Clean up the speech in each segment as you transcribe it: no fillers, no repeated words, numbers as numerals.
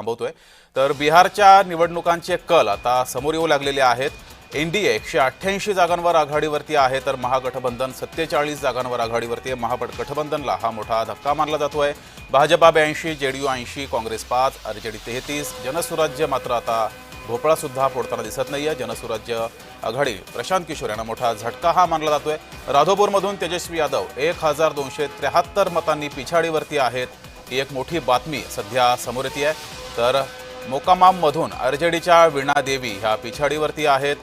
थांबवतोय। तर बिहारच्या निवडणुकांचे कल आता समोर येऊ लागलेले आहेत। एनडीए 188 जागांवर आघाडीवरती आहे, तर महागठबंधन 47 जागांवर आघाडीवरती आहे। महागठबंधनला हा मोठा धक्का मानला जातोय। भाजपा 82, जेडीयू 80, काँग्रेस 5, आरजेडी 33, जनसुराज्य मात्र आता भोपळा सुद्धा फोडताना दिसत नाहीये। जनसुराज्य आघाडी प्रशांत किशोर यांना मोठा झटका हा मानला जातोय। राधोपूरमधून तेजस्वी यादव 1273 मतांनी पिछाडीवरती आहेत। ही एक मोठी बातमी सध्या समोर येते आहे। तर मोकामाममधून आरजेडीच्या वीणा देवी ह्या पिछाडीवरती आहेत।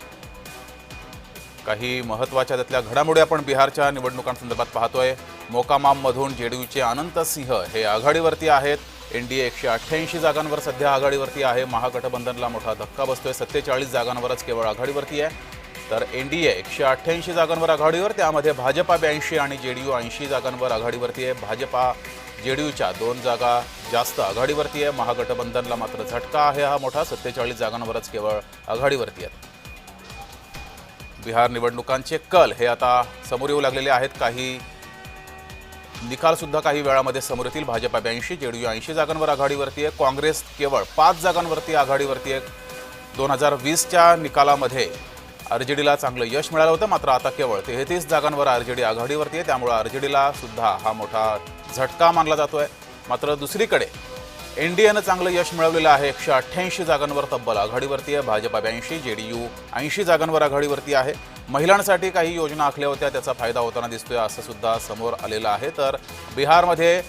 काही महत्त्वाच्या त्यातल्या घडामोडी आपण बिहारच्या निवडणुकांसंदर्भात पाहतोय। मोकामाममधून जेडीयूचे अनंत सिंह हे आघाडीवरती आहेत। एनडीए 188 जागांवर सध्या आघाडीवरती आहे। महागठबंधनला मोठा धक्का बसतोय। 47 जागांवरच केवळ आघाडीवरती आहे। तर एनडीए 188 जागांवर आघाडीवर, त्यामध्ये भाजपा 82 आणि जेडीयू 80 जागांवर आघाडीवरती आहे। भाजपा जेडीयूच्या 2 जागा जास्त आघाडीवरती आहे। महागठबंधनला मात्र झटका आहे हा मोठा, 47 जागांवरच केवळ आघाडीवरती आहेत। बिहार निवडणुकांचे कल हे आता समोर येऊ लागलेले आहेत। काही निकाल सुद्धा काही वेळामध्ये समोर येतील। भाजपा 82, जेडीयू 80 जागांवर आघाडीवरती आहे। काँग्रेस केवळ 5 जागांवरती आघाडीवरती आहे। 2020च्या निकालामध्ये आरजेडीला चांगलं यश मिळालं होतं, मात्र आता केवळ 33 जागांवर आरजेडी आघाडीवरती आहे। त्यामुळे आरजेडीला सुद्धा हा मोठा झटका मानला जातोय। मात्र दुसरीकडे एनडीएनं चांगलं यश मिळवलेलं आहे। 188 जागांवर तब्बल आघाडीवरती आहे। भाजपा 82, जेडीयू 80 जागांवर आघाडीवरती आहे। महिलांसाठी काही योजना आखल्या होत्या, त्याचा फायदा होताना दिसतोय असं सुद्धा समोर आलेलं आहे। तर बिहारमध्ये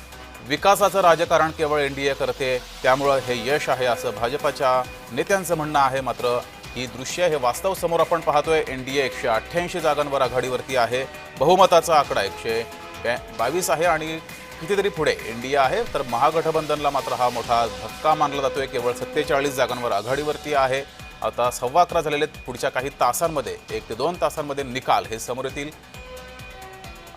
विकासाचं राजकारण केवळ एनडीए करते, त्यामुळं हे यश आहे असं भाजपाच्या नेत्यांचं म्हणणं आहे। मात्र ही दृश्य हे वास्तव समोर आपण पाहतोय। एनडीए 188 जागांवर आघाडीवरती आहे। बहुमताचा आकडा 122 आहे आणि कितीतरी पुढे एनडीए आहे। तर महागठबंधनला मात्र हा मोठा धक्का मानला जातोय। केवळ 47 जागांवर आघाडीवरती आहे। आता 11:15 झालेले, पुढच्या काही तासांमध्ये 1 ते 2 तासांमध्ये निकाल हे समोर येतील।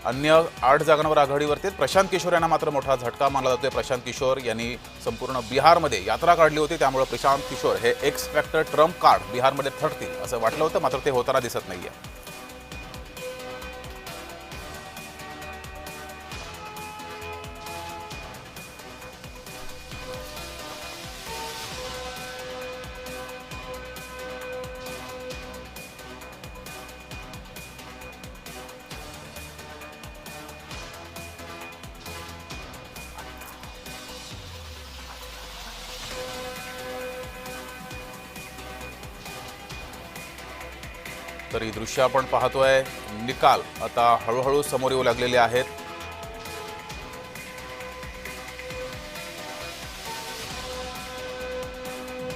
अन्य 8 जागांवर आघाडीवरती प्रशांत किशोर यांना मात्र मोठा झटका मानला जातोय। प्रशांत किशोर यांनी संपूर्ण बिहारमध्ये यात्रा काढली होती, त्यामुळे प्रशांत किशोर हे एक्स फॅक्टर ट्रम्प कार्ड बिहारमध्ये ठरतील असं वाटलं होतं, मात्र ते होताना दिसत नाहीये। तर ही दृश्य आपण पाहतोय। निकाल आता हळूहळू समोर येऊ लागलेले आहेत।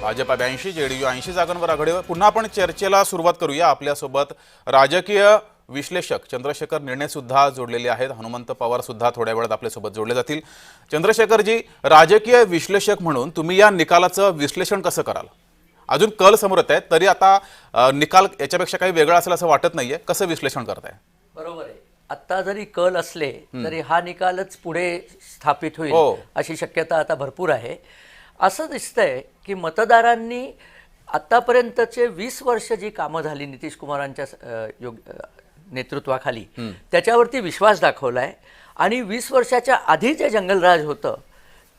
भाजपा 82, जेडीयू 80 जागांवर आघाडीवर। पुन्हा आपण चर्चेला सुरुवात करूया। आपल्यासोबत राजकीय विश्लेषक चंद्रशेखर निर्णे सुद्धा जोडलेले आहेत। हनुमंत पवार सुद्धा थोड्या वेळात आपल्यासोबत जोडले जातील। चंद्रशेखरजी, राजकीय विश्लेषक म्हणून तुम्ही या निकालाचं विश्लेषण कसं कराल? अजून कल समोर येत आहेत, तरी आता निकाल याच्यापेक्षा काही वेगळा असेल असं वाटत नाहीये। कसं विश्लेषण करताय? बरोबर आहे। आता जरी कल असले तरी हा निकालच पुढे स्थापित होईल अशी शक्यता आता भरपूर आहे। असं दिसतंय की मतदारांनी आतापर्यंतचे 20 वर्ष जी कामं झाली नितीश कुमारांच्या नेतृत्वाखाली त्याच्यावरती विश्वास दाखवलाय आणि 20 वर्षाच्या आधी जे जंगलराज होतं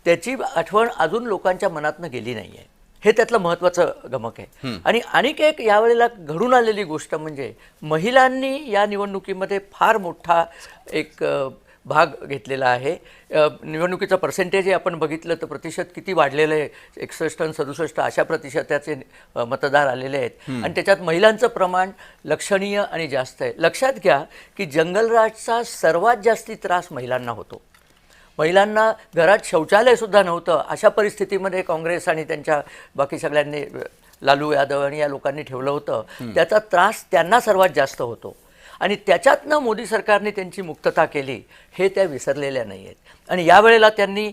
त्याची आठवण अजून लोकांच्या मनातनं गेली नाहीये। हे त्यातलं महत्त्वाचं गमक आहे। आणि आणखी एक यावेळेला घडून आलेली गोष्ट म्हणजे महिलांनी या निवडणुकीमध्ये फार मोठा एक भाग घेतलेला आहे। निवडणुकीचं पर्सेंटेज आपण बघितलं तर प्रतिशत किती वाढलेलं आहे, 61 आणि 67 अशा प्रतिशताचे मतदार आलेले आहेत आणि त्याच्यात महिलांचं प्रमाण लक्षणीय आणि जास्त आहे। लक्षात घ्या की जंगलराजचा सर्वात जास्ती त्रास महिलांना होतो। महिलांना घरात शौचालयसुद्धा नव्हतं, अशा परिस्थितीमध्ये काँग्रेस आणि त्यांच्या बाकी सगळ्यांनी, लालू यादव आणि या लोकांनी ठेवलं होतं। त्याचा त्रास त्यांना सर्वात जास्त होतो आणि त्याच्यातनं मोदी सरकारने त्यांची मुक्तता केली, हे त्या विसरलेल्या नाही आहेत। आणि यावेळेला त्यांनी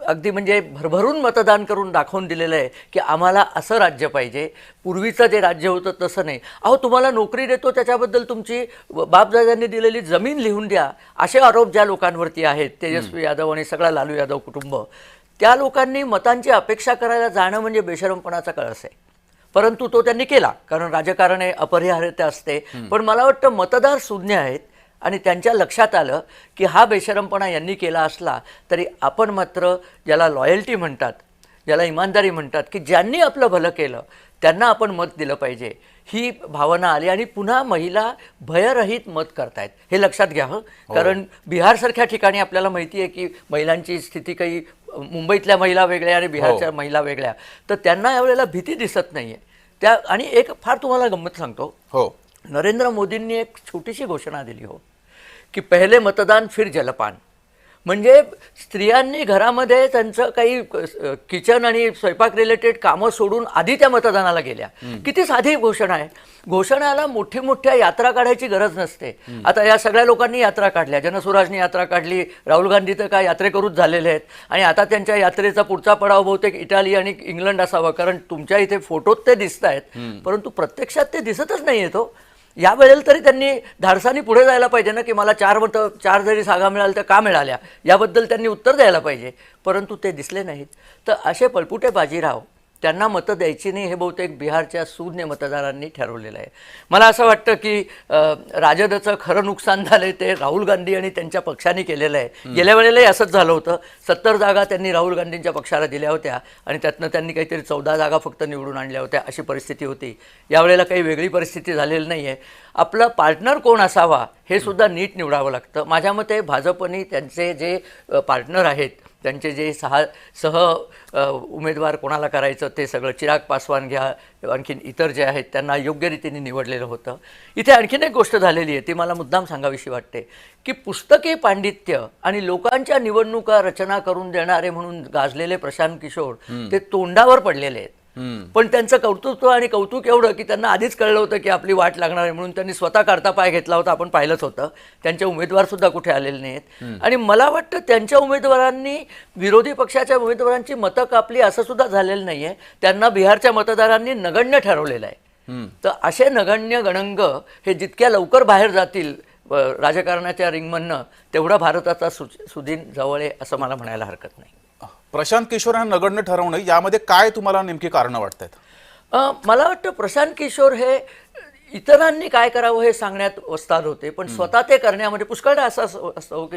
अगदी म्हणजे भरभरून मतदान करून दाखवून दिलेलं आहे की आम्हाला असं राज्य पाहिजे। पूर्वीचं जे राज्य होतं तसं नाही। अहो, तुम्हाला नोकरी देतो त्याच्याबद्दल तुमची बापदादांनी दिलेली जमीन लिहून द्या, असे आरोप ज्या लोकांवरती आहेत, तेजस्वी यादव आणि सगळा लालू यादव कुटुंब, त्या लोकांनी मतांची अपेक्षा करायला जाणं म्हणजे बेशरमपणाचा कळस आहे। परंतु तो त्यांनी केला, कारण राजकारण हे अपरिहार्य असते। पण मला वाटतं मतदार शून्य आहेत आणि त्यांच्या लक्षात आलं की हा बेशरमपणा यांनी केला असला तरी आपण मात्र ज्याला लॉयल्टी म्हणतात ज्याला इमानदारी म्हणतात, की ज्यांनी आपलं भलं केलं त्यांना आपण मत दिलं पाहिजे, ही भावना आली आणि पुन्हा महिला भयरहित मत करतायत. हे लक्षात घ्या हं. कारण बिहारसारख्या ठिकाणी आपल्याला माहिती आहे की महिलांची स्थिती काही मुंबईतल्या महिला वेगळ्या आणि बिहारच्या महिला वेगळ्या, तर त्यांना यावेळेला भीती दिसत नाही आहे त्या. आणि एक फार तुम्हाला गंमत सांगतो, हो, नरेंद्र मोदींनी एक छोटीशी घोषणा दिली हो, की पहिले मतदान फिर जलपान. म्हणजे स्त्रियांनी घरामध्ये त्यांचं काही किचन आणि स्वयंपाक रिलेटेड कामं सोडून आधी त्या मतदानाला गेल्या. किती साधी घोषणा आहे. घोषणाला मोठ्या यात्रा काढायची गरज नसते. आता या सगळ्या लोकांनी यात्रा काढल्या, जनसुराजनी यात्रा काढली, राहुल गांधी तर काय यात्रेकरूच झालेले आहेत आणि आता त्यांच्या यात्रेचा पुढचा पडाव बहुतेक इटाली आणि इंग्लंड असावा, कारण तुमच्या इथे फोटोत ते दिसत आहेत परंतु प्रत्यक्षात ते दिसतच नाही आहे. तो यावेळेला तरी त्यांनी धाडसानी पुढे जायला पाहिजे ना, की मला 4 जरी जागा मिळाल्या तर का मिळाल्या याबद्दल त्यांनी उत्तर द्यायला पाहिजे, परंतु ते दिसले नाहीत. तर असे पळपुटे बाजीराव त्यांना मतं द्यायची नाही हे बहुतेक बिहारच्या सूज्ञ मतदारांनी ठरवलेलं आहे. मला असं वाटतं की राजदचं खरं नुकसान झालं ते राहुल गांधी आणि त्यांच्या पक्षाने केलेलं आहे. गेल्या वेळेलाही असंच झालं होतं. 70 जागा त्यांनी राहुल गांधींच्या पक्षाला दिल्या होत्या आणि त्यातनं त्यांनी काहीतरी 14 जागा फक्त निवडून आणल्या होत्या, अशी परिस्थिती होती. यावेळेला काही वेगळी परिस्थिती झालेली नाही आहे. आपलं पार्टनर कोण असावा हे सुद्धा नीट निवडावं लागतं. माझ्या मते भाजपनी त्यांचे जे पार्टनर आहेत, त्यांचे जे सह उमेदवार कोणाला करायचं ते सगळं, चिराग पासवान घ्या, आणखीन इतर जे आहेत त्यांना योग्य रीतीने निवडलेलं होतं. इथे आणखीन एक गोष्ट झालेली आहे, ती मला मुद्दाम सांगावीशी वाटते, की पुस्तकी पांडित्य आणि लोकांच्या निवडणुका रचना करून देणारे म्हणून गाजलेले प्रशांत किशोर ते तोंडावर पडलेले आहेत. पण त्यांचं कौतुक आणि कौतुक एवढं की त्यांना आधीच कळलं होतं की आपली वाट लागणार आहे, म्हणून त्यांनी स्वतः काढता पाय घेतला होता. आपण पाहिलंच होतं. त्यांचे उमेदवार सुद्धा कुठे आलेले नाहीत आणि मला वाटतं त्यांच्या उमेदवारांनी विरोधी पक्षाच्या उमेदवारांची मतं कापली असं सुद्धा झालेलं नाही आहे. त्यांना बिहारच्या मतदारांनी नगण्य ठरवलेलं आहे. तर असे नगण्य गणंग हे जितक्या लवकर बाहेर जातील राजकारणाच्या रिंगमधनं, तेवढा भारताचा सुदिन जवळ आहे असं मला म्हणायला हरकत नाही. प्रशांत किशोर यांना नगण्य ठरवणं यामध्ये काय तुम्हाला नेमकी कारणं वाटतात? मला वाटतं प्रशांत किशोर हे इतरांनी काय करावं हे सांगण्यात वस्ताद होते, पण स्वतः ते करण्यामध्ये पुष्कळदा असं असतं की